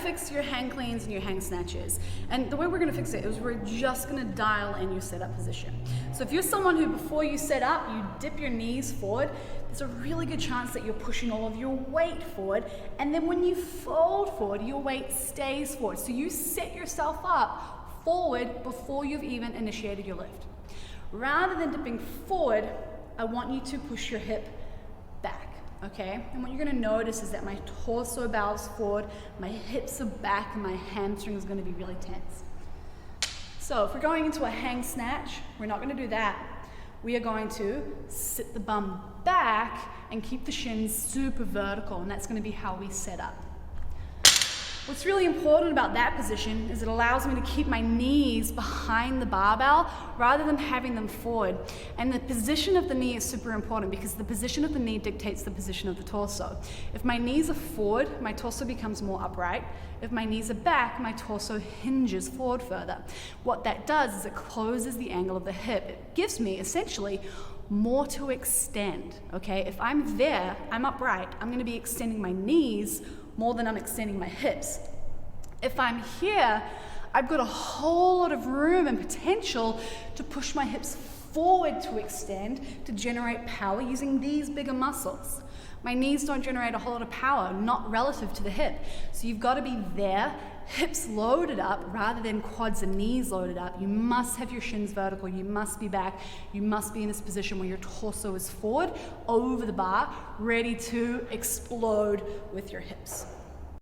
fix your hang cleans and your hang snatches. And the way we're gonna fix it is we're just gonna dial in your setup position. So if you're someone who before you set up, you dip your knees forward, there's a really good chance that you're pushing all of your weight forward. And then when you fold forward, your weight stays forward. So you set yourself up forward before you've even initiated your lift. Rather than dipping forward, I want you to push your hip back, okay? And what you're gonna notice is that my torso bows forward, my hips are back, and my hamstring is gonna be really tense. So if we're going into a hang snatch, we're not gonna do that. We are going to sit the bum back and keep the shins super vertical, and that's gonna be how we set up. What's really important about that position is it allows me to keep my knees behind the barbell rather than having them forward. And the position of the knee is super important because the position of the knee dictates the position of the torso. If my knees are forward, my torso becomes more upright. If my knees are back, my torso hinges forward further. What that does is it closes the angle of the hip. It gives me essentially more to extend, okay? If I'm there, I'm upright, I'm gonna be extending my knees more than I'm extending my hips. If I'm here, I've got a whole lot of room and potential to push my hips forward to extend, to generate power using these bigger muscles. My knees don't generate a whole lot of power, not relative to the hip. So you've got to be there, hips loaded up rather than quads and knees loaded up. You must have your shins vertical, you must be back, you must be in this position where your torso is forward, over the bar, ready to explode with your hips.